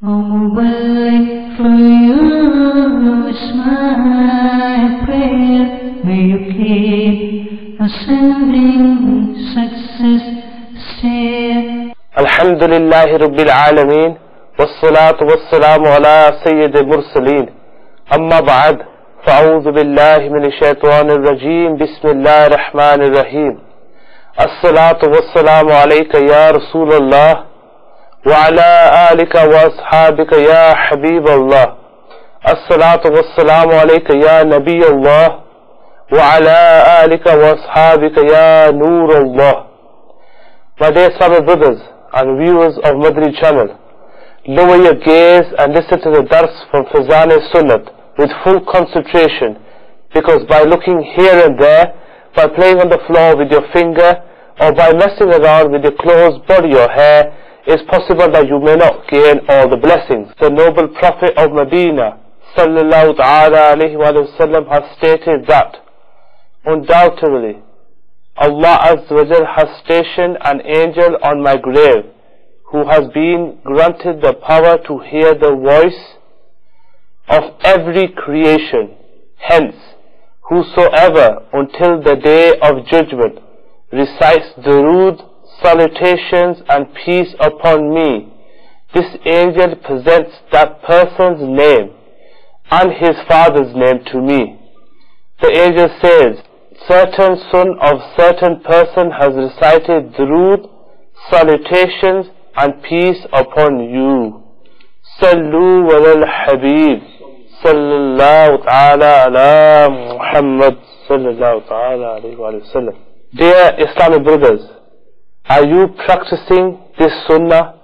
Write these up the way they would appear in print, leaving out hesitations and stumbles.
Mubarak for you is my prayer. May you keep ascending success stair. Alhamdulillahi Rabbil Alameen, wassalatu wassalamu ala Sayyidil Mursaleen. Amma ba'd, fa'udhu billahi minash shaitanir rajeem, bismillahir rahmanir rahim. As-salatu wassalamu alayka ya Rasulallah, wa ala alika wa ashabika ya Habiballah. As-salatu wassalamu alayka ya Nabiyallah, wa ala alika wa ashabika ya Nurallah. My dear Islamic brothers and viewers of Madri channel, lower your gaze and listen to the dars from Fazan Sunnat with full concentration, because by looking here and there, by playing on the floor with your finger, or by messing around with your clothes, body or hair, it's possible that you may not gain all the blessings. The noble Prophet of Medina sallallahu ta'ala alayhi wa sallam has stated that undoubtedly Allah Azza wa Jal has stationed an angel on my grave who has been granted the power to hear the voice of every creation. Hence, whosoever until the day of judgment recites durood, salutations and peace upon me, this angel presents that person's name and his father's name to me. The angel says, certain son of certain person has recited durood, salutations and peace upon you. Sallu wal Habib sallallahu ta'ala ala Muhammad sallallahu ta'ala alayhi wa sallam. Dear Islamic brothers, are you practicing this sunnah?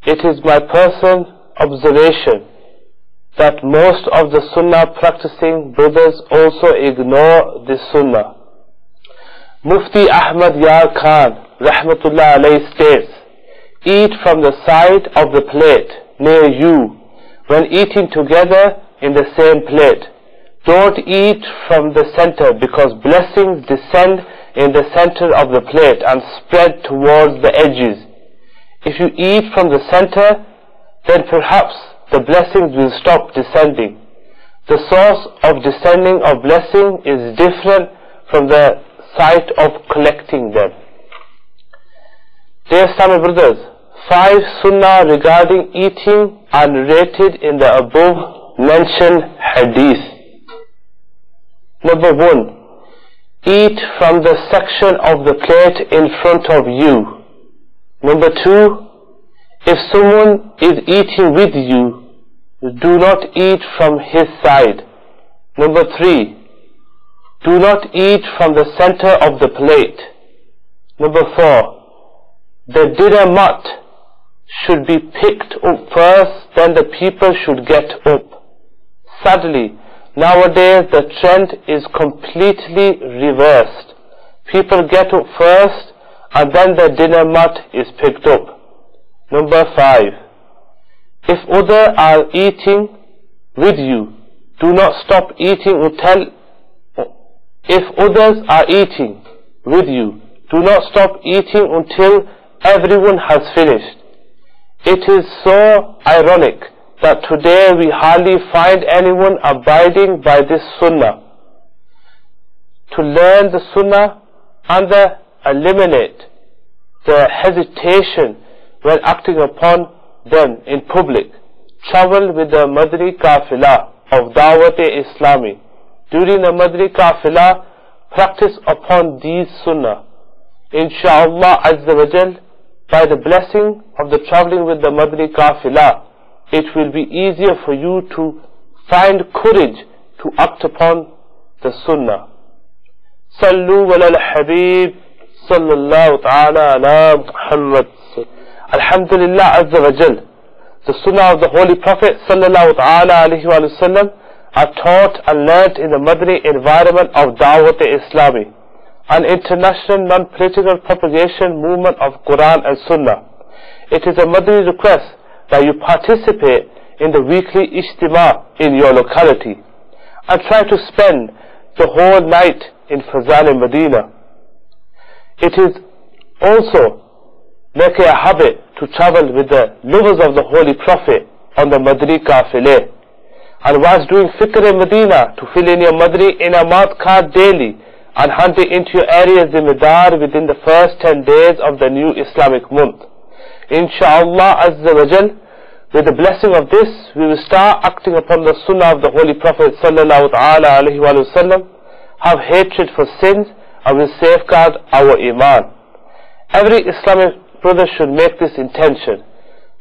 It is my personal observation that most of the sunnah practicing brothers also ignore this sunnah. Mufti Ahmad Yar Khan rahmatullah alayhi states, eat from the side of the plate near you when eating together in the same plate. Don't eat from the center, because blessings descend in the center of the plate and spread towards the edges. If you eat from the center, then perhaps the blessings will stop descending. The source of descending of blessing is different from the site of collecting them. Dear Islamic brothers, 5 sunnah regarding eating are narrated in the above mentioned hadith. Number 1. Eat from the section of the plate in front of you. Number 2. If someone is eating with you, do not eat from his side. Number 3. Do not eat from the center of the plate. Number 4. The dinner mat should be picked up first, then the people should get up. Sadly, nowadays the trend is completely reversed. People get up first and then the dinner mat is picked up. Number 5. If others are eating with you, do not stop eating until everyone has finished. It is so ironic that today we hardly find anyone abiding by this sunnah. To learn the sunnah and eliminate the hesitation when acting upon them in public, travel with the Madri Kafilah of Dawat-e-Islami. During the Madri Kafilah, practice upon these sunnah. Insha'Allah Azza wa Jal, by the blessing of the traveling with the Madri Kafilah, it will be easier for you to find courage to act upon the sunnah. Sallu wal Habib sallallahu ta'ala ala Muhammad. Alhamdulillah Azza wa Jal, the sunnah of the Holy Prophet sallallahu ta'ala alayhi wa sallam are taught and learnt in the Madri environment of Dawat-e-Islami, an international non-political propagation movement of Quran and Sunnah. It is a Madri request that you participate in the weekly Ijtima in your locality and try to spend the whole night in Fazan Medina. It is also make a habit to travel with the lovers of the Holy Prophet on the Madri Qafile. And whilst doing Fikr Medina, to fill in your Madri Inamat card daily and hunting into your areas Zimidar within the first 10 days of the new Islamic month. Insha'Allah Azza wa Jal, with the blessing of this, we will start acting upon the Sunnah of the Holy Prophet Sallallahu Ta'ala Alaihi Wasallam, have hatred for sins, and will safeguard our Iman. Every Islamic brother should make this intention,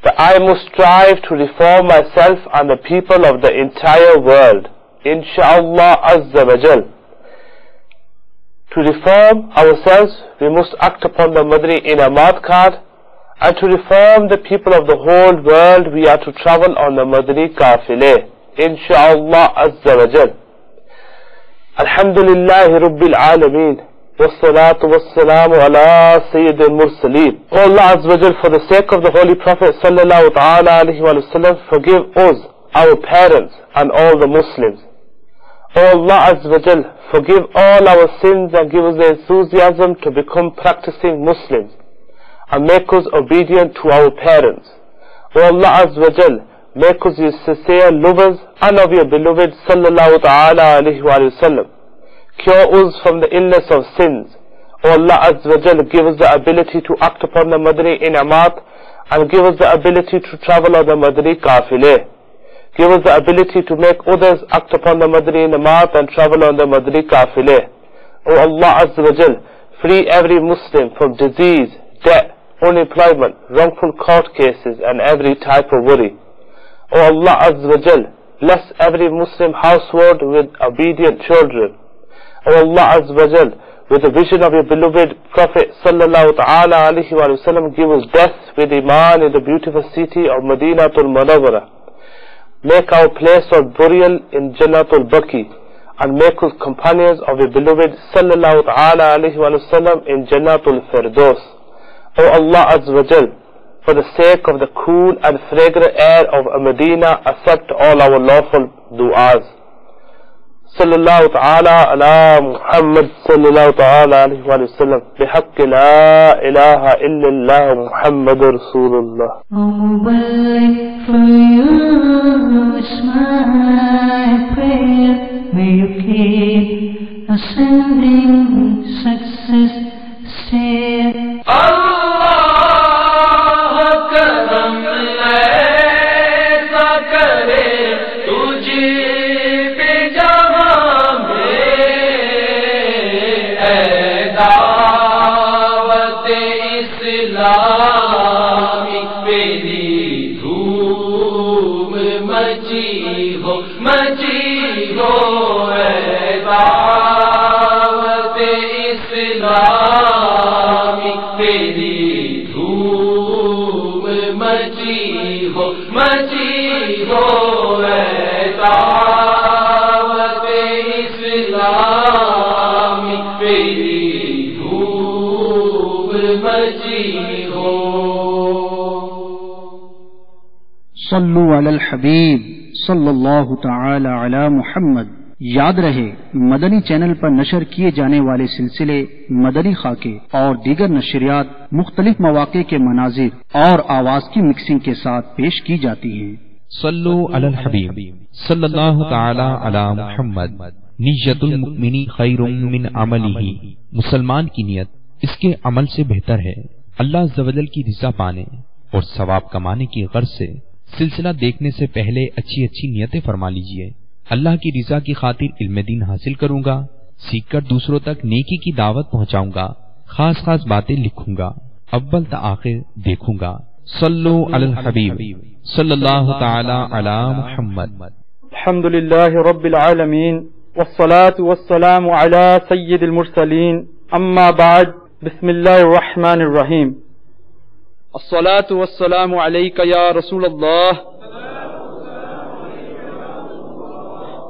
that I must strive to reform myself and the people of the entire world. Insha'Allah Azza wa Jal. To reform ourselves, we must act upon the Madri Inamat card, and to reform the people of the whole world, we are to travel on the Madri Qafile. Insha'Allah Azza wa Jal. Alhamdulillahi Rabbil Alameen. Wassalatu wassalamu ala Sayyidil Mursaleen. O Allah Azza wa Jal, for the sake of the Holy Prophet Sallallahu Ta'ala Alaihi Wasallam, forgive us, our parents, and all the Muslims. O Allah Azza wa Jal, forgive all our sins and give us the enthusiasm to become practicing Muslims, and make us obedient to our parents. O Allah Azza wa Jal, make us your sincere lovers and of your beloved Sallallahu Ta'ala Alaihi Wasallam. Cure us from the illness of sins. O Allah Azza wa Jal, give us the ability to act upon the Madri Inamat, and give us the ability to travel on the Madri Qafile. Give us the ability to make others act upon the Madri Inamat and travel on the Madri Qafile. O Allah Azza wa Jal, free every Muslim from disease, debt, unemployment, wrongful court cases, and every type of worry. O Allah Azza wa Jal, bless every Muslim household with obedient children. O Allah Azza wa Jal, with the vision of your beloved Prophet Sallallahu Ta'ala Alaihi Wasallam, give us death with Iman in the beautiful city of Madinatul Munawwara. Make our place of burial in Jannatul Baqi, and make us companions of your beloved Sallallahu Ta'ala Alaihi Wasallam in Jannatul Firdaus. O Allah Azza wa Jal, for the sake of the cool and fragrant air of Medina, accept all our lawful du'as. Sallallahu Ta'ala ala Muhammad Sallallahu Ta'ala Alaihi Wasallam, bihaqqi la ilaha illallah Muhammadur Rasulullah. O Mubarak, for you is my prayer. May you keep ascending success, stay. Allah करम ऐसा करे तुझे पे जहां में, ऐ दावत इस्लामी मेरी धूम मची हो, ऐ दावत इस्लामी मेरी मची हो, ऐ दावत इस्लामी मेरी धूम मची हो। सल्लु अलल हबीब सल्लल्लाहु ताला अला मुहम्मद। याद रहे, मदनी चैनल पर नशर किए जाने वाले सिलसिले मदनी खाके और दीगर नशरियात मुख्तलिफ मौके के मनाजिर और आवाज की मिक्सिंग के साथ पेश की जाती हैं। सल्लु अलल हबीब सल्लल्लाहु ताला अला मुहम्मद। नियतुल मुमिनी खैरुम मिन अमलिही। मुसलमान की नियत इसके अमल से बेहतर है। अल्लाह अज़्ज़ व जल की रिज़ा पाने और सवाब कमाने की गर्ज से सिलसिला देखने से पहले अच्छी अच्छी नियतें फरमा लीजिए। अल्लाह की रिजा की खातिर इल्म दीन हासिल करूंगा, सीखकर दूसरों तक नेकी की दावत पहुंचाऊंगा, खास खास बातें लिखूंगा, अव्वल ता आखिर देखूंगा। सल्लु अलल हबीब सल्लल्लाहु ताला अला मुहम्मद। अल्हम्दुलिल्लाहि रब्बिल आलमीन वस्सलातु वस्सलामु अला सय्यिदिल मुरसलीन, अम्मा बाद, बिस्मिल्लाहिर रहमानिर रहीम। अस्सलातु वस्सलामु अलैका या रसूलल्लाह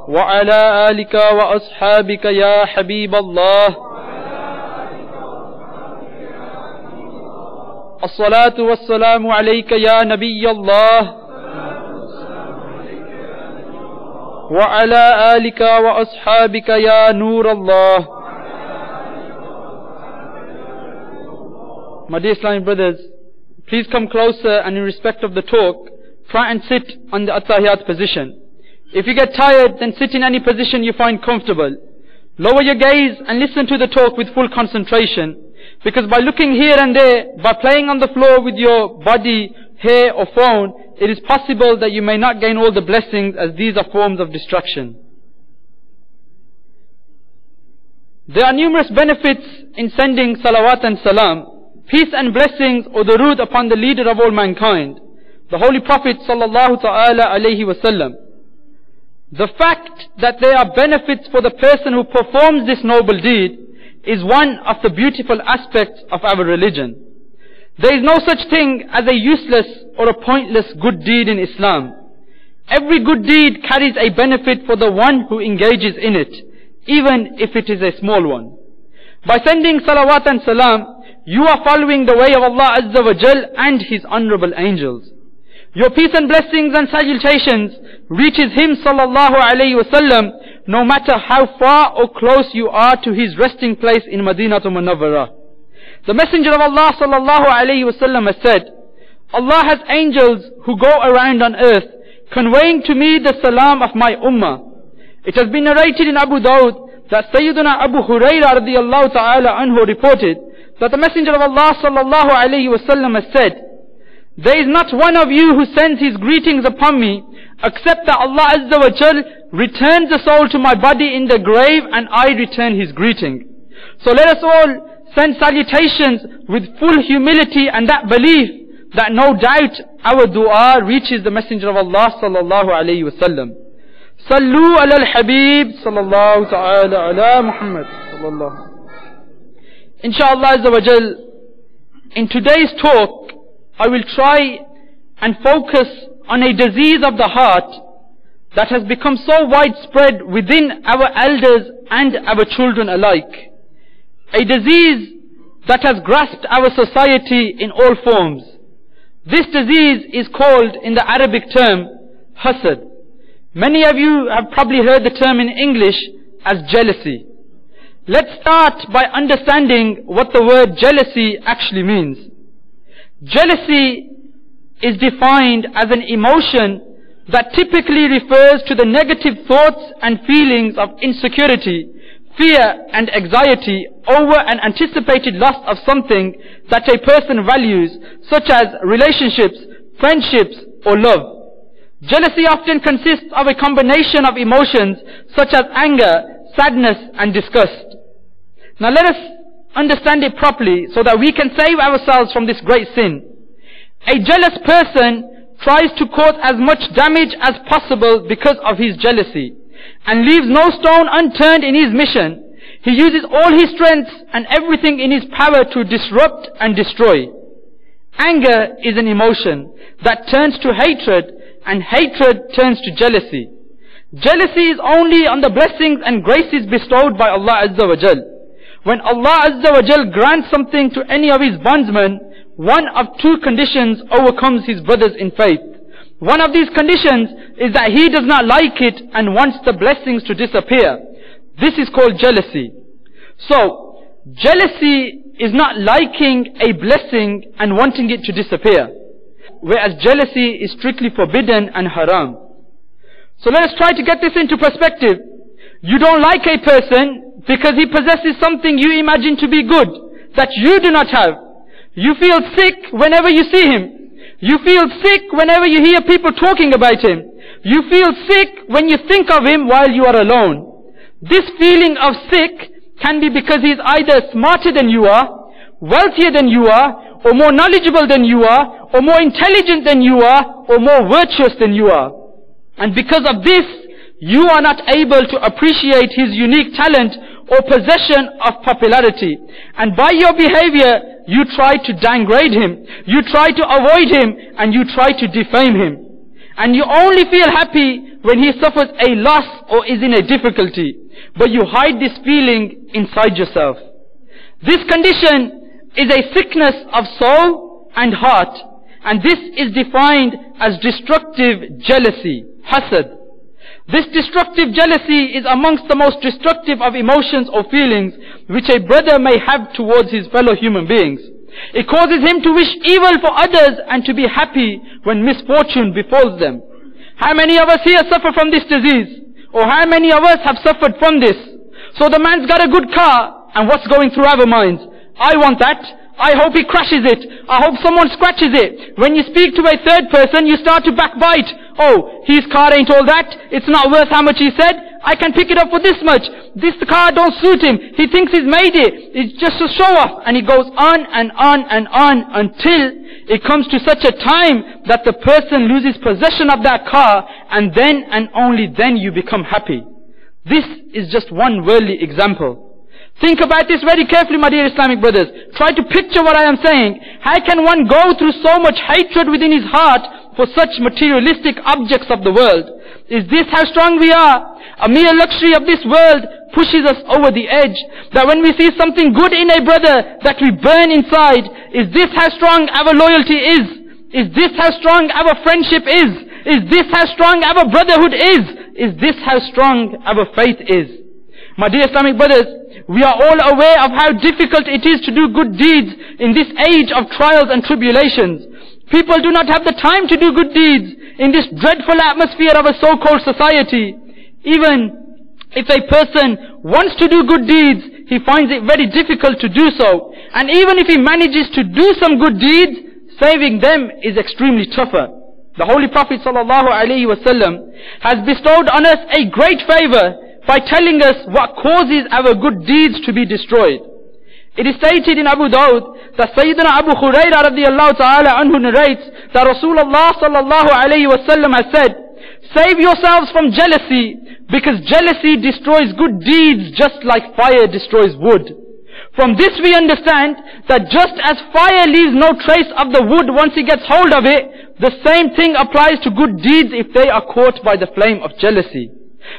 व अला आलिका व अस्हाबिका या हबीबल्लाह। अस्सलातु वस्सलामु अलैका या नबियल्लाह व अला आलिका व अस्हाबिका या नूरल्लाह। My dear Islamic brothers, please come closer and in respect of the talk, try and sit on the At-Tahiyat position. If you get tired, then sit in any position you find comfortable. Lower your gaze and listen to the talk with full concentration. Because by looking here and there, by playing on the floor with your body, hair or phone, it is possible that you may not gain all the blessings, as these are forms of distraction. There are numerous benefits in sending salawat and salam, peace and blessings or durood upon the leader of all mankind, the Holy Prophet sallallahu ta'ala alayhi wasallam. The fact that there are benefits for the person who performs this noble deed is one of the beautiful aspects of our religion. There is no such thing as a useless or a pointless good deed in Islam. Every good deed carries a benefit for the one who engages in it, even if it is a small one. By sending salawat and salam, you are following the way of Allah Azza wa Jal and His honorable angels. Your peace and blessings and salutations reaches Him sallallahu alayhi wasallam, no matter how far or close you are to His resting place in Madinatul Munawwarah. The Messenger of Allah sallallahu alayhi wasallam has said, Allah has angels who go around on earth conveying to me the salam of my ummah. It has been narrated in Abu Dawud that Sayyiduna Abu Hurairah radiyallahu ta'ala anhu reported that the Messenger of Allah sallallahu alayhi wasallam has said, there is not one of you who sends his greetings upon me except that Allah Azza wa Jal returns the soul to my body in the grave and I return his greeting. So let us all send salutations with full humility and that belief that no doubt our dua reaches the Messenger of Allah sallallahu alayhi wasallam. Sallu ala al-Habib sallallahu ta'ala ala Muhammad sallallahu. Inshallah Azza wa Jal, in today's talk I will try and focus on a disease of the heart that has become so widespread within our elders and our children alike. A disease that has grasped our society in all forms. This disease is called in the Arabic term hasad. Many of you have probably heard the term in English as jealousy. Let's start by understanding what the word jealousy actually means. Jealousy is defined as an emotion that typically refers to the negative thoughts and feelings of insecurity, fear and anxiety over an anticipated loss of something that a person values, such as relationships, friendships or love. Jealousy often consists of a combination of emotions such as anger, sadness and disgust. Now let us understand it properly so that we can save ourselves from this great sin. A jealous person tries to cause as much damage as possible because of his jealousy and leaves no stone unturned in his mission. He uses all his strength and everything in his power to disrupt and destroy. Anger is an emotion that turns to hatred, and hatred turns to jealousy. Jealousy is only on the blessings and graces bestowed by Allah Azza wa Jal. When Allah Azza wa Jal grants something to any of His bondsmen, one of two conditions overcomes his brothers in faith. One of these conditions is that he does not like it and wants the blessings to disappear. This is called jealousy. So, jealousy is not liking a blessing and wanting it to disappear, whereas jealousy is strictly forbidden and haram. So let us try to get this into perspective. You don't like a person because he possesses something you imagine to be good that you do not have. You feel sick whenever you see him. You feel sick whenever you hear people talking about him. You feel sick when you think of him while you are alone. This feeling of sick can be because he is either smarter than you are, wealthier than you are, or more knowledgeable than you are, or more intelligent than you are, or more virtuous than you are. And because of this, you are not able to appreciate his unique talent or possession of popularity. And by your behavior, you try to downgrade him, you try to avoid him, and you try to defame him. And you only feel happy when he suffers a loss or is in a difficulty. But you hide this feeling inside yourself. This condition is a sickness of soul and heart. And this is defined as destructive jealousy, hasad. This destructive jealousy is amongst the most destructive of emotions or feelings which a brother may have towards his fellow human beings. It causes him to wish evil for others and to be happy when misfortune befalls them. How many of us here suffer from this disease? Or how many of us have suffered from this? So the man's got a good car, and what's going through our minds? I want that. I hope he crashes it. I hope someone scratches it. When you speak to a third person, you start to backbite. Oh, his car ain't all that. It's not worth how much he said. I can pick it up for this much. This car don't suit him. He thinks he's made it. It's just a show off. And he goes on and on and on until it comes to such a time that the person loses possession of that car, and then and only then you become happy. This is just one worldly example. Think about this very carefully, my dear Islamic brothers. Try to picture what I am saying. How can one go through so much hatred within his heart for such materialistic objects of the world? Is this how strong we are? A mere luxury of this world pushes us over the edge. That when we see something good in a brother, that we burn inside. Is this how strong our loyalty is? Is this how strong our friendship is? Is this how strong our brotherhood is? Is this how strong our faith is? My dear Islamic brothers, we are all aware of how difficult it is to do good deeds in this age of trials and tribulations. People do not have the time to do good deeds in this dreadful atmosphere of a so-called society. Even if a person wants to do good deeds, he finds it very difficult to do so. And even if he manages to do some good deeds, saving them is extremely tougher. The Holy Prophet ﷺ has bestowed on us a great favor by telling us what causes our good deeds to be destroyed. It is stated in Abu Dawud that Sayyidina Abu Hurairah radiyallahu ta'ala anhu narrates that Rasulullah sallallahu alayhi wa sallam has said, "Save yourselves from jealousy, because jealousy destroys good deeds just like fire destroys wood." From this we understand that just as fire leaves no trace of the wood once it gets hold of it, the same thing applies to good deeds if they are caught by the flame of jealousy.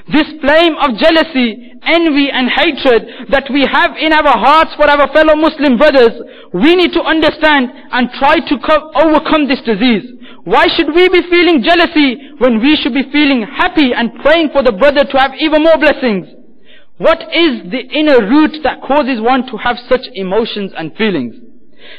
This flame of jealousy, envy and hatred that we have in our hearts for our fellow Muslim brothers, we need to understand and try to overcome this disease. Why should we be feeling jealousy when we should be feeling happy and praying for the brother to have even more blessings? What is the inner root that causes one to have such emotions and feelings?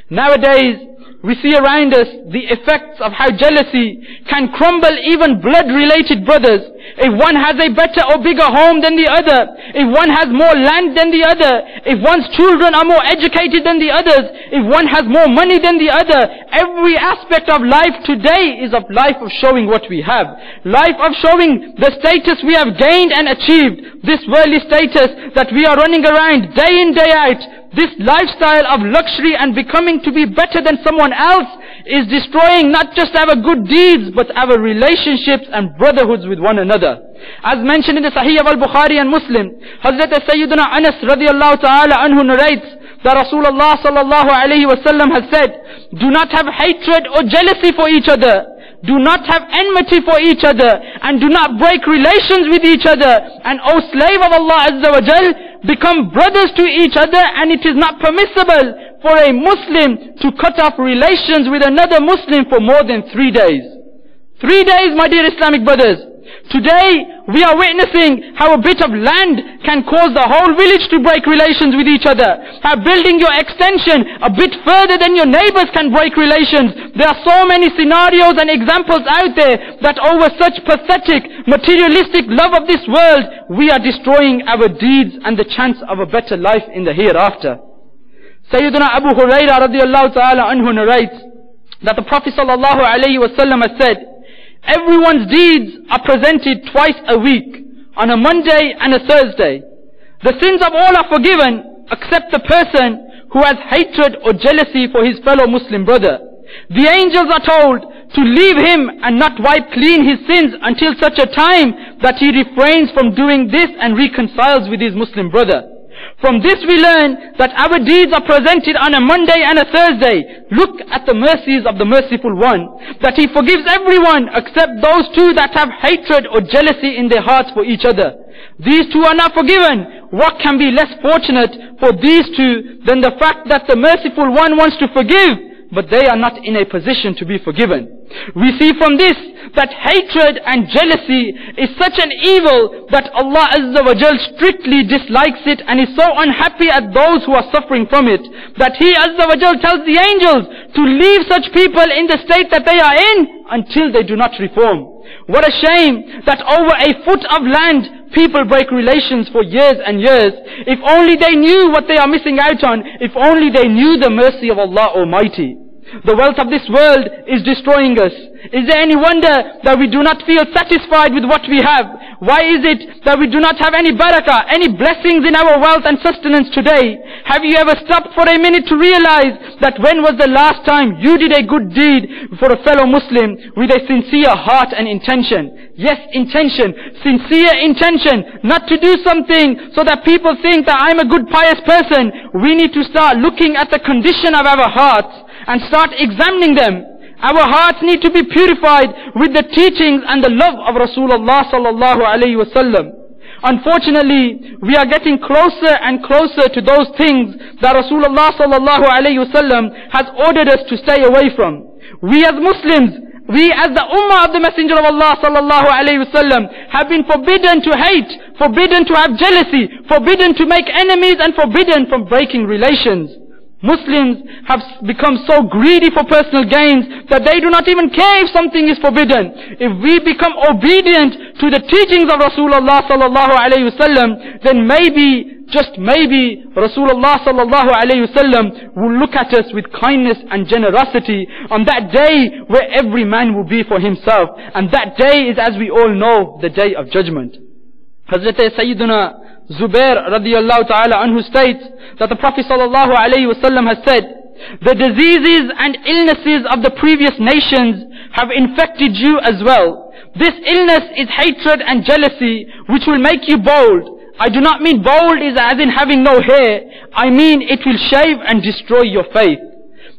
Nowadays, we see around us the effects of how jealousy can crumble even blood-related brothers. If one has a better or bigger home than the other, if one has more land than the other, if one's children are more educated than the others, if one has more money than the other, every aspect of life today is of life of showing what we have. Life of showing the status we have gained and achieved. This worldly status that we are running around day in, day out. This lifestyle of luxury and becoming to be better than someone else is destroying not just our good deeds, but our relationships and brotherhoods with one another. As mentioned in the Sahih of Al-Bukhari and Muslim, Hazrat Sayyidina Anas radiyallahu ta'ala anhu narrates that Rasulullah sallallahu alayhi wa sallam has said, "Do not have hatred or jealousy for each other. Do not have enmity for each other, and do not break relations with each other. And O slave of Allah Azza wa Jal, become brothers to each other, and it is not permissible for a Muslim to cut off relations with another Muslim for more than 3 days." 3 days, my dear Islamic brothers. Today, we are witnessing how a bit of land can cause the whole village to break relations with each other. How building your extension a bit further than your neighbors can break relations. There are so many scenarios and examples out there that over such pathetic, materialistic love of this world, we are destroying our deeds and the chance of a better life in the hereafter. Sayyidina Abu Hurairah radiyallahu ta'ala anhu narrates that the Prophet sallallahu alayhi wa sallam has said, "Everyone's deeds are presented twice a week, on a Monday and a Thursday. The sins of all are forgiven, except the person who has hatred or jealousy for his fellow Muslim brother. The angels are told to leave him and not wipe clean his sins until such a time that he refrains from doing this and reconciles with his Muslim brother." From this we learn that our deeds are presented on a Monday and a Thursday. Look at the mercies of the Merciful One, that He forgives everyone except those two that have hatred or jealousy in their hearts for each other. These two are not forgiven. What can be less fortunate for these two than the fact that the Merciful One wants to forgive but they are not in a position to be forgiven. We see from this that hatred and jealousy is such an evil that Allah Azza wa Jal strictly dislikes it and is so unhappy at those who are suffering from it that He Azza wa Jal tells the angels to leave such people in the state that they are in until they do not reform. What a shame that over a foot of land people break relations for years and years. If only they knew what they are missing out on, if only they knew the mercy of Allah Almighty. The wealth of this world is destroying us. Is there any wonder that we do not feel satisfied with what we have? Why is it that we do not have any barakah, any blessings in our wealth and sustenance today? Have you ever stopped for a minute to realize that when was the last time you did a good deed for a fellow Muslim with a sincere heart and intention? Yes, intention, sincere intention, not to do something so that people think that I'm a good pious person. We need to start looking at the condition of our hearts and start examining them. Our hearts need to be purified with the teachings and the love of Rasulullah sallallahu alayhi wasallam. Unfortunately, we are getting closer and closer to those things that Rasulullah sallallahu alayhi wasallam has ordered us to stay away from. We as Muslims, we as the ummah of the Messenger of Allah sallallahu alayhi wasallam have been forbidden to hate, forbidden to have jealousy, forbidden to make enemies, and forbidden from breaking relations. Muslims have become so greedy for personal gains that they do not even care if something is forbidden. If we become obedient to the teachings of Rasulullah sallallahu alayhi wasallam, then maybe, just maybe, Rasulullah sallallahu alayhi wasallam will look at us with kindness and generosity on that day where every man will be for himself. And that day is, as we all know, the day of judgment. Hazrat Sayyiduna Zubair radiyallahu ta'ala anhu states that the Prophet sallallahu alayhi wasallam has said, the diseases and illnesses of the previous nations have infected you as well. This illness is hatred and jealousy, which will make you bold. I do not mean bold is as in having no hair. I mean it will shave and destroy your faith.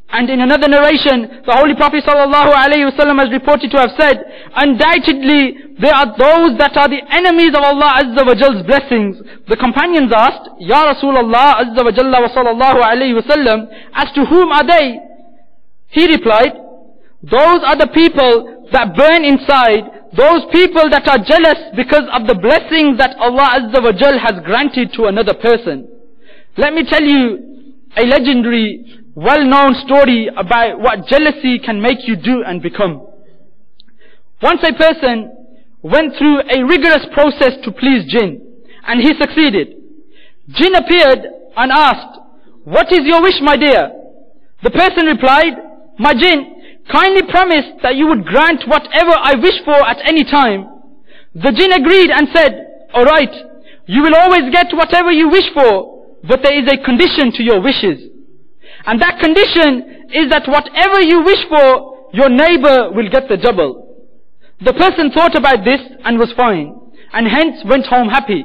And in another narration, the Holy Prophet sallallahu alayhi wasallam has reported to have said, undoubtedly there are those that are the enemies of Allah Azza wa Jal's blessings. The companions asked, Ya Rasulullah Azza wa Jalla wa sallallahu alayhi wasallam, as to whom are they? He replied, those are the people that burn inside, those people that are jealous because of the blessings that Allah Azza wa Jal has granted to another person. Let me tell you a legendary, well-known story about what jealousy can make you do and become. Once a person went through a rigorous process to please Jinn, and he succeeded. Jinn appeared and asked, what is your wish, my dear? The person replied, my Jinn, kindly promise that you would grant whatever I wish for at any time. The Jinn agreed and said, alright, you will always get whatever you wish for, but there is a condition to your wishes. And that condition is that whatever you wish for, your neighbor will get the double. The person thought about this and was fine, and hence went home happy.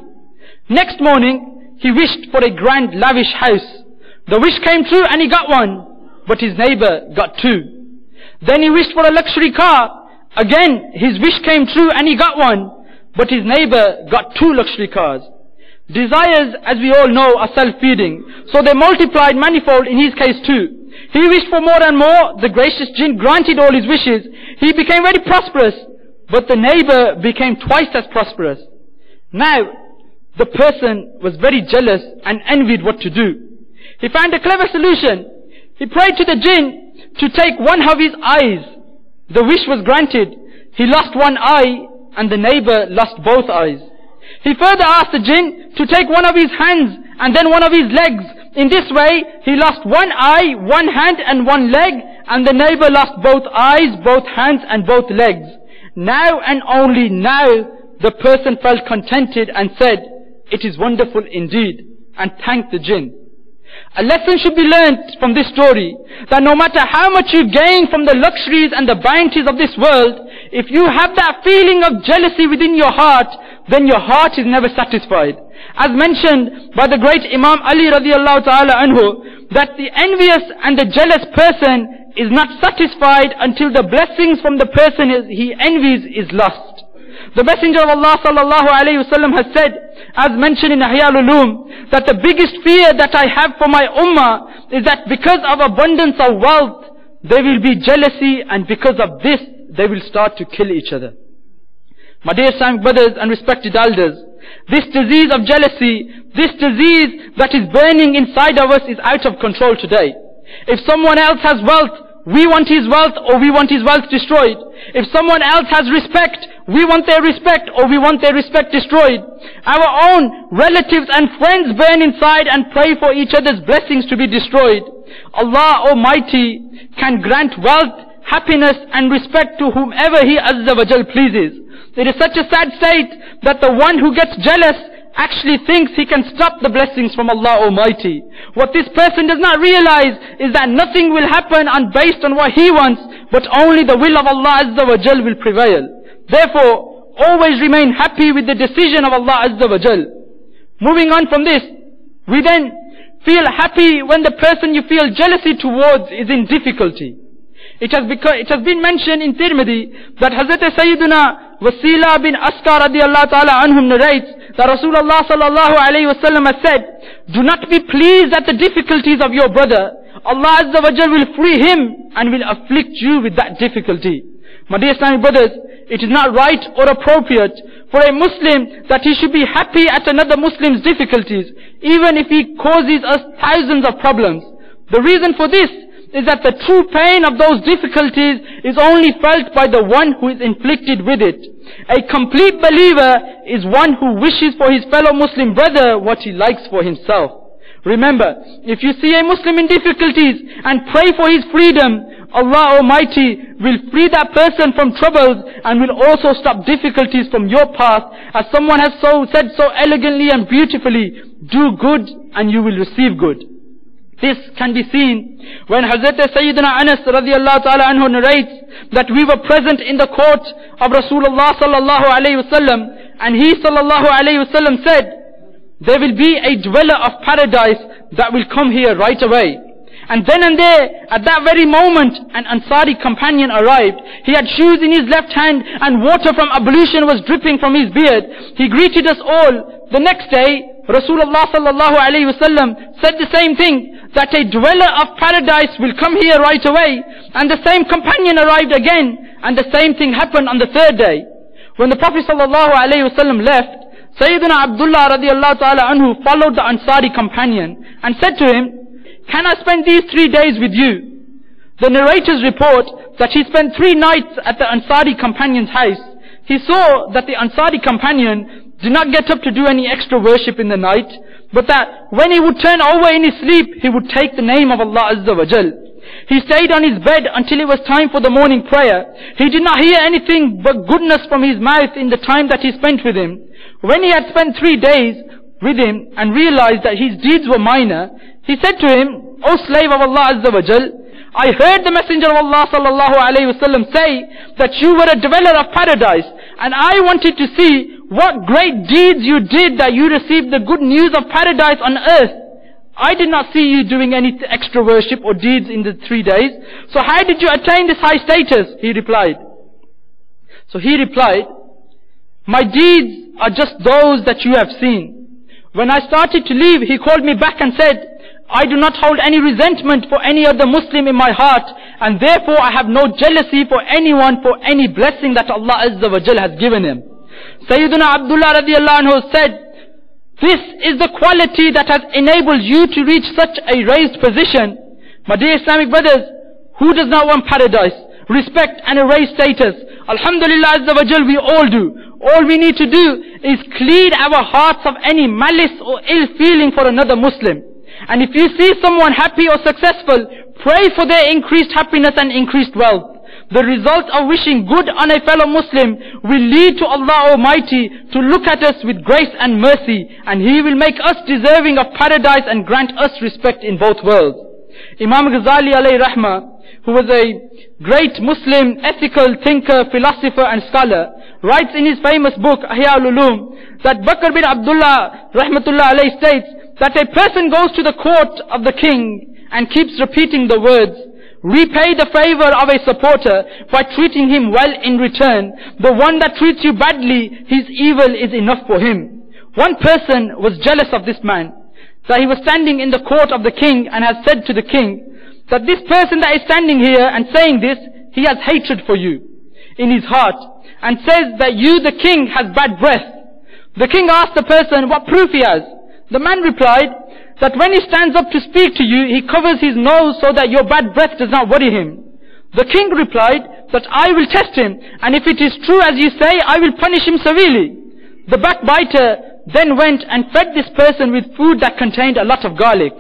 Next morning, he wished for a grand lavish house. The wish came true and he got one, but his neighbor got two. Then he wished for a luxury car. Again, his wish came true and he got one, but his neighbor got two luxury cars. Desires, as we all know, are self-feeding, so they multiplied manifold in his case too. He wished for more and more. The gracious Jinn granted all his wishes. He became very prosperous, but the neighbor became twice as prosperous. Now, the person was very jealous and envied what to do. He found a clever solution. He prayed to the Jinn to take one of his eyes. The wish was granted. He lost one eye and the neighbor lost both eyes. He further asked the Jinn to take one of his hands and then one of his legs. In this way, he lost one eye, one hand and one leg, and the neighbor lost both eyes, both hands and both legs. Now and only now, the person felt contented and said, it is wonderful indeed, and thanked the Jinn. A lesson should be learnt from this story, that no matter how much you gain from the luxuries and the bounties of this world, if you have that feeling of jealousy within your heart, then your heart is never satisfied. As mentioned by the great Imam Ali radiallahu ta'ala anhu, that the envious and the jealous person is not satisfied until the blessings from the person he envies is lost. The Messenger of Allah sallallahu alayhi wasallam has said, as mentioned in Ihya al-Ulum, that the biggest fear that I have for my ummah is that because of abundance of wealth, there will be jealousy, and because of this, they will start to kill each other. My dear Islamic brothers and respected elders, this disease of jealousy, this disease that is burning inside of us is out of control today. If someone else has wealth, we want his wealth, or we want his wealth destroyed. If someone else has respect, we want their respect, or we want their respect destroyed. Our own relatives and friends burn inside and pray for each other's blessings to be destroyed. Allah Almighty can grant wealth, happiness and respect to whomever He Azza wa Jal pleases. It is such a sad state that the one who gets jealous actually thinks he can stop the blessings from Allah Almighty. What this person does not realize is that nothing will happen based on what he wants, but only the will of Allah Azza wa Jal will prevail. Therefore, always remain happy with the decision of Allah Azza wa Jal. Moving on from this, we then feel happy when the person you feel jealousy towards is in difficulty. It has been mentioned in Tirmidhi that Hazrat Sayyiduna Wasila bin Askar radiyallahu ta'ala anhum narrates that Rasulullah sallallahu alayhi wa sallam has said, do not be pleased at the difficulties of your brother. Allah Azza wa Jal will free him and will afflict you with that difficulty. My dear Islamic brothers, it is not right or appropriate for a Muslim that he should be happy at another Muslim's difficulties, even if he causes us thousands of problems. The reason for this is that the true pain of those difficulties is only felt by the one who is inflicted with it. A complete believer is one who wishes for his fellow Muslim brother what he likes for himself. Remember, if you see a Muslim in difficulties and pray for his freedom, Allah Almighty will free that person from troubles and will also stop difficulties from your path. As someone has said so elegantly and beautifully, do good and you will receive good. This can be seen when Hazrat Sayyidina Anas radiyallahu ta'ala anhu narrates that we were present in the court of Rasulullah sallallahu alayhi wasallam, and he sallallahu alayhi wasallam said, there will be a dweller of paradise that will come here right away. And then and there, at that very moment, an Ansari companion arrived. He had shoes in his left hand and water from ablution was dripping from his beard. He greeted us all. The next day, Rasulullah sallallahu alayhi wasallam said the same thing, that a dweller of paradise will come here right away. And the same companion arrived again, and the same thing happened on the third day. When the Prophet sallallahu alayhi wasallam left, Sayyidina Abdullah radiyallahu ta'ala anhu followed the Ansari companion and said to him, can I spend these 3 days with you? The narrators report that he spent 3 nights at the Ansari companion's house. He saw that the Ansari companion did not get up to do any extra worship in the night, but that when he would turn over in his sleep, he would take the name of Allah Azza wa Jal. He stayed on his bed until it was time for the morning prayer. He did not hear anything but goodness from his mouth in the time that he spent with him. When he had spent 3 days with him and realized that his deeds were minor, he said to him, O slave of Allah Azza wa Jal, I heard the Messenger of Allah sallallahu alayhi wasallam say that you were a dweller of paradise, and I wanted to see what great deeds you did that you received the good news of paradise on earth. I did not see you doing any extra worship or deeds in the 3 days. So how did you attain this high status? He replied. So he replied, my deeds are just those that you have seen. When I started to leave, he called me back and said, I do not hold any resentment for any other Muslim in my heart, and therefore I have no jealousy for anyone for any blessing that Allah Azza wa Jal has given him. Sayyidina Abdullah radiyallahu anhu said, this is the quality that has enabled you to reach such a raised position. My dear Islamic brothers, who does not want paradise, respect and a raised status? Alhamdulillah Azza wa Jal, we all do. All we need to do is clean our hearts of any malice or ill feeling for another Muslim. And if you see someone happy or successful, pray for their increased happiness and increased wealth. The result of wishing good on a fellow Muslim will lead to Allah Almighty to look at us with grace and mercy, and He will make us deserving of paradise and grant us respect in both worlds. Imam Ghazali alayhi rahmah, who was a great Muslim ethical thinker, philosopher and scholar, writes in his famous book Ihya al-Ulum that Bakr bin Abdullah rahmatullah alayhi states that a person goes to the court of the king and keeps repeating the words, repay the favor of a supporter by treating him well in return. The one that treats you badly, his evil is enough for him. One person was jealous of this man, that he was standing in the court of the king and has said to the king that this person that is standing here and saying this, he has hatred for you in his heart, and says that you, the king, has bad breath. The king asked the person what proof he has. The man replied that when he stands up to speak to you, he covers his nose so that your bad breath does not worry him. The king replied that I will test him, and if it is true as you say, I will punish him severely. The backbiter then went and fed this person with food that contained a lot of garlic.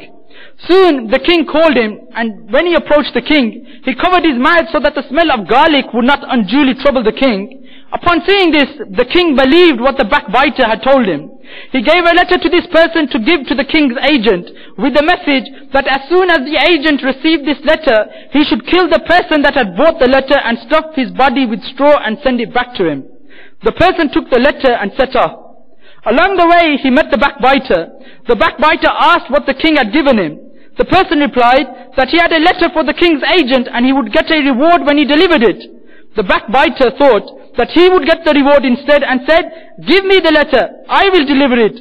Soon the king called him, and when he approached the king, he covered his mouth so that the smell of garlic would not unduly trouble the king. Upon seeing this, the king believed what the backbiter had told him. He gave a letter to this person to give to the king's agent, with the message that as soon as the agent received this letter, he should kill the person that had brought the letter and stuff his body with straw and send it back to him. The person took the letter and set off. Along the way, he met the backbiter. The backbiter asked what the king had given him. The person replied that he had a letter for the king's agent and he would get a reward when he delivered it. The backbiter thought that he would get the reward instead and said, give me the letter, I will deliver it.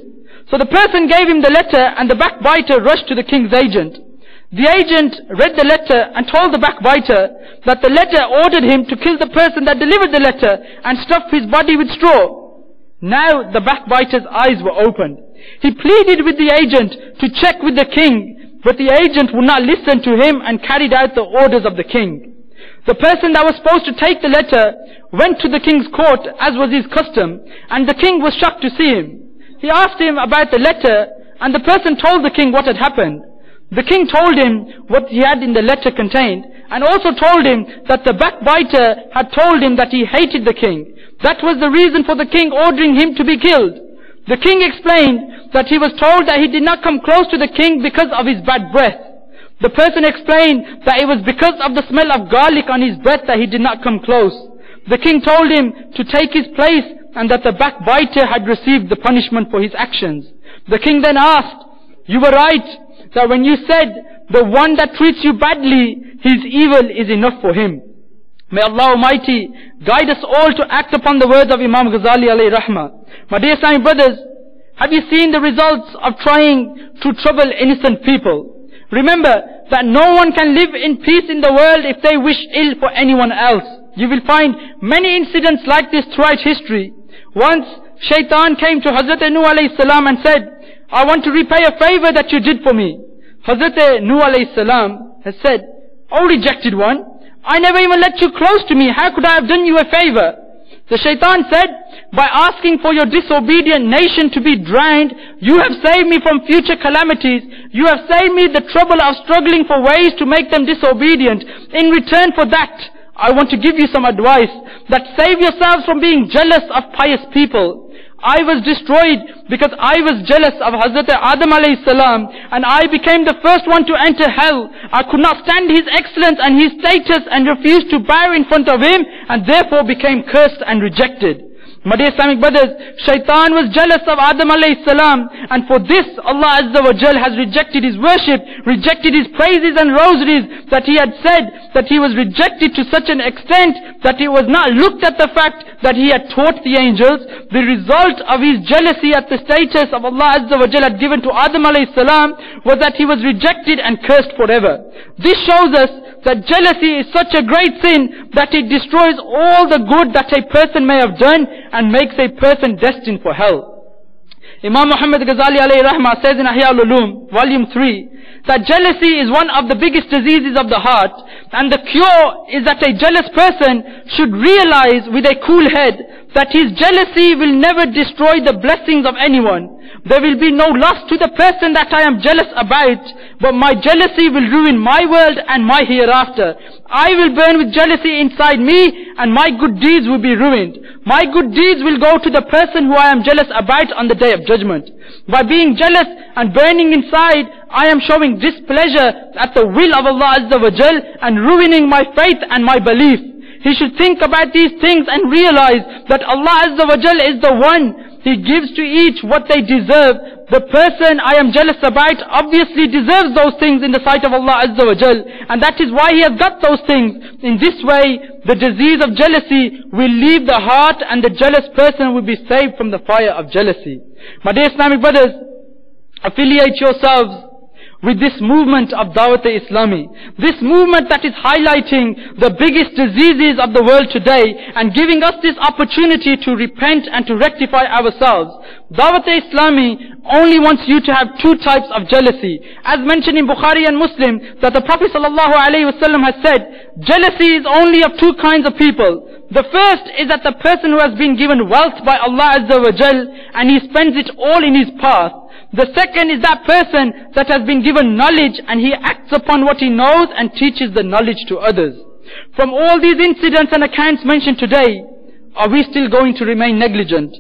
So the person gave him the letter, and the backbiter rushed to the king's agent. The agent read the letter and told the backbiter that the letter ordered him to kill the person that delivered the letter and stuff his body with straw. Now the backbiter's eyes were opened. He pleaded with the agent to check with the king, but the agent would not listen to him and carried out the orders of the king. The person that was supposed to take the letter went to the king's court, as was his custom, and the king was shocked to see him. He asked him about the letter, and the person told the king what had happened. The king told him what he had in the letter contained, and also told him that the backbiter had told him that he hated the king. That was the reason for the king ordering him to be killed. The king explained that he was told that he did not come close to the king because of his bad breath. The person explained that it was because of the smell of garlic on his breath that he did not come close. The king told him to take his place and that the backbiter had received the punishment for his actions. The king then asked, you were right that when you said the one that treats you badly, his evil is enough for him. May Allah Almighty guide us all to act upon the words of Imam Ghazali alayhi rahmah. My dear Islamic brothers, have you seen the results of trying to trouble innocent people? Remember that no one can live in peace in the world if they wish ill for anyone else. You will find many incidents like this throughout history. Once, Shaitan came to Hazrat Nuh alayhi salam and said, I want to repay a favor that you did for me. Hazrat Nuh alayhi salam has said, oh rejected one, I never even let you close to me. How could I have done you a favor? The Shaitan said, by asking for your disobedient nation to be drowned, you have saved me from future calamities. You have saved me the trouble of struggling for ways to make them disobedient. In return for that, I want to give you some advice that save yourselves from being jealous of pious people. I was destroyed because I was jealous of Hazrat Adam alayhi salam, and I became the first one to enter hell. I could not stand his excellence and his status and refused to bow in front of him, and therefore became cursed and rejected. My dear Islamic brothers, Shaitan was jealous of Adam alayhi salam, and for this Allah Azza wa Jal has rejected his worship, rejected his praises and rosaries, that he had said that he was rejected to such an extent that it was not looked at the fact that he had taught the angels. The result of his jealousy at the status of Allah Azza wa Jal had given to Adam alayhi salam was that he was rejected and cursed forever. This shows us that jealousy is such a great sin that it destroys all the good that a person may have done and makes a person destined for hell. Imam Muhammad Ghazali alayhi rahmah says in Ihya al-Ulum, volume 3, that jealousy is one of the biggest diseases of the heart, and the cure is that a jealous person should realize with a cool head that his jealousy will never destroy the blessings of anyone. There will be no loss to the person that I am jealous about, but my jealousy will ruin my world and my hereafter. I will burn with jealousy inside me, and my good deeds will be ruined. My good deeds will go to the person who I am jealous about on the day of judgment. By being jealous and burning inside, I am showing displeasure at the will of Allah Azza wa Jal and ruining my faith and my belief. He should think about these things and realize that Allah Azza wa Jal is the one. He gives to each what they deserve. The person I am jealous about obviously deserves those things in the sight of Allah Azza wa Jal, and that is why he has got those things. In this way, the disease of jealousy will leave the heart, and the jealous person will be saved from the fire of jealousy. My dear Islamic brothers, affiliate yourselves with this movement of Dawat-e-Islami. This movement that is highlighting the biggest diseases of the world today and giving us this opportunity to repent and to rectify ourselves. Dawat-e-Islami only wants you to have two types of jealousy. As mentioned in Bukhari and Muslim, that the Prophet ﷺ has said, jealousy is only of two kinds of people. The first is that the person who has been given wealth by Allah Azza wa Jal and he spends it all in his path. The second is that person that has been given knowledge and he acts upon what he knows and teaches the knowledge to others. From all these incidents and accounts mentioned today, are we still going to remain negligent?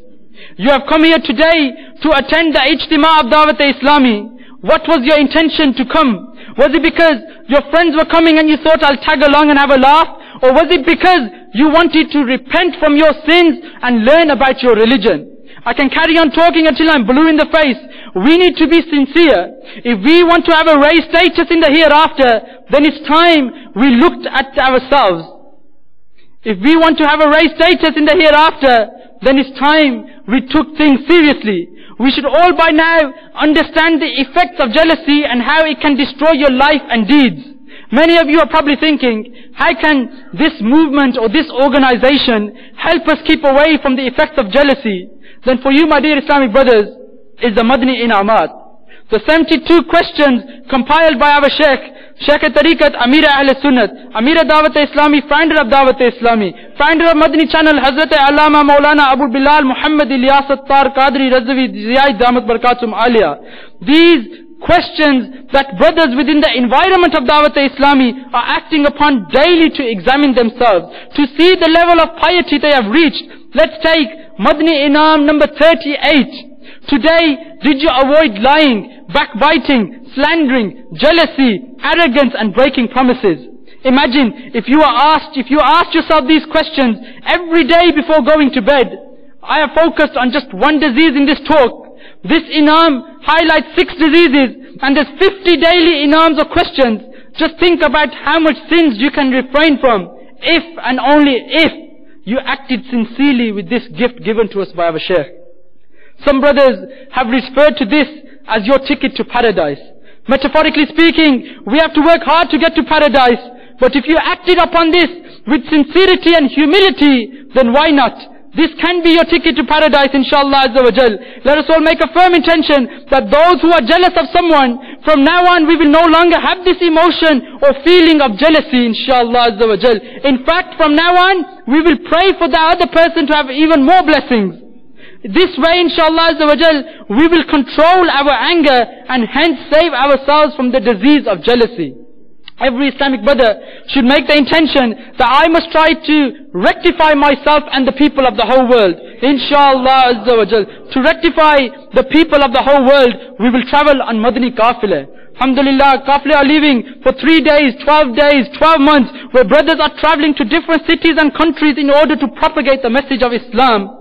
You have come here today to attend the Ijtima of Dawat-e-Islami. What was your intention to come? Was it because your friends were coming and you thought I'll tag along and have a laugh? Or was it because you wanted to repent from your sins and learn about your religion? I can carry on talking until I'm blue in the face. We need to be sincere. If we want to have a raised status in the hereafter, then it's time we looked at ourselves. If we want to have a raised status in the hereafter, then it's time we took things seriously. We should all by now understand the effects of jealousy and how it can destroy your life and deeds. Many of you are probably thinking, how can this movement or this organization help us keep away from the effects of jealousy? Then for you, my dear Islamic brothers, is the Madani Inamat. The 72 questions compiled by our Sheikh Tariqat, Amir Ahl Sunnat, Amir Dawat-e-Islami, founder of Dawat-e-Islami, founder of Madani channel, Hazrat Allama Maulana Abu Bilal Muhammad Ilyas Attar Qadri Razvi Ziyai Damat Barakatum Aliyah. These questions that brothers within the environment of Dawat-e-Islami are acting upon daily to examine themselves, to see the level of piety they have reached. Let's take Madani Inam number 38. Today, did you avoid lying, backbiting, slandering, jealousy, arrogance and breaking promises? Imagine if you asked yourself these questions every day before going to bed. I have focused on just one disease in this talk. This Inam highlights 6 diseases and there's 50 daily Inams or questions. Just think about how much sins you can refrain from if and only if you acted sincerely with this gift given to us by our Shaykh. Some brothers have referred to this as your ticket to paradise. Metaphorically speaking, we have to work hard to get to paradise. But if you acted upon this with sincerity and humility, then why not? This can be your ticket to paradise, inshallah Azza wa Jal. Let us all make a firm intention that those who are jealous of someone, from now on we will no longer have this emotion or feeling of jealousy, inshallah Azza wa Jal. In fact, from now on, we will pray for the other person to have even more blessings. This way, inshallah Azza wa Jal, we will control our anger and hence save ourselves from the disease of jealousy. Every Islamic brother should make the intention that I must try to rectify myself and the people of the whole world. Inshallah Azza wa Jal. To rectify the people of the whole world, we will travel on Madani Qafile. Alhamdulillah, Qafile are leaving for 3 days, 12 days, 12 months, where brothers are traveling to different cities and countries in order to propagate the message of Islam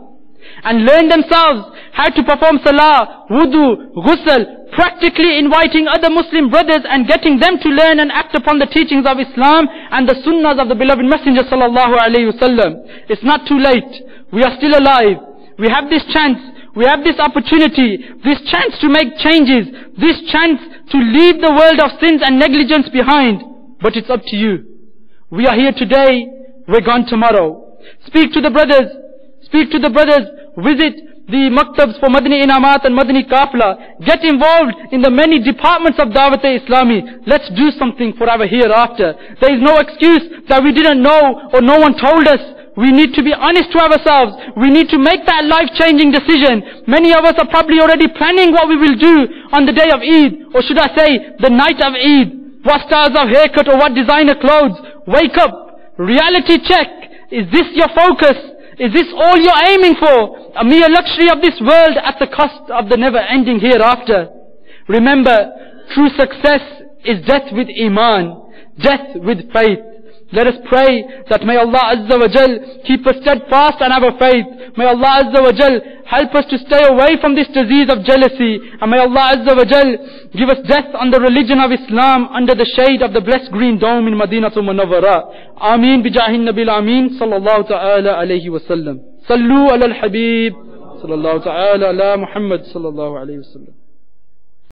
and learn themselves how to perform salah, wudu, ghusl, practically inviting other Muslim brothers and getting them to learn and act upon the teachings of Islam and the sunnahs of the beloved Messenger sallallahu alayhi wasallam. It's not too late. We are still alive. We have this chance. We have this opportunity, this chance to make changes, this chance to leave the world of sins and negligence behind. But it's up to you. We are here today, we're gone tomorrow. Speak to the brothers. Speak to the brothers. Visit the maktabs for Madani Inamat and Madani Qafla. Get involved in the many departments of Dawat-e-Islami. Let's do something for our hereafter. There is no excuse that we didn't know or no one told us. We need to be honest to ourselves. We need to make that life-changing decision. Many of us are probably already planning what we will do on the day of Eid, or should I say, the night of Eid. What styles of haircut or what designer clothes. Wake up. Reality check. Is this your focus? Is this all you're aiming for? A mere luxury of this world at the cost of the never-ending hereafter. Remember, true success is death with Iman, death with faith. Let us pray that may Allah Azza wa Jal keep us steadfast on our faith. May Allah Azza wa Jal help us to stay away from this disease of jealousy. And may Allah Azza wa Jal give us death on the religion of Islam under the shade of the blessed green dome in Madinatul Munawwara. Ameen bijahin nabil ameen sallallahu ta'ala alayhi wa sallam. Sallu ala al-habib sallallahu ta'ala ala Muhammad sallallahu alayhi wa sallam.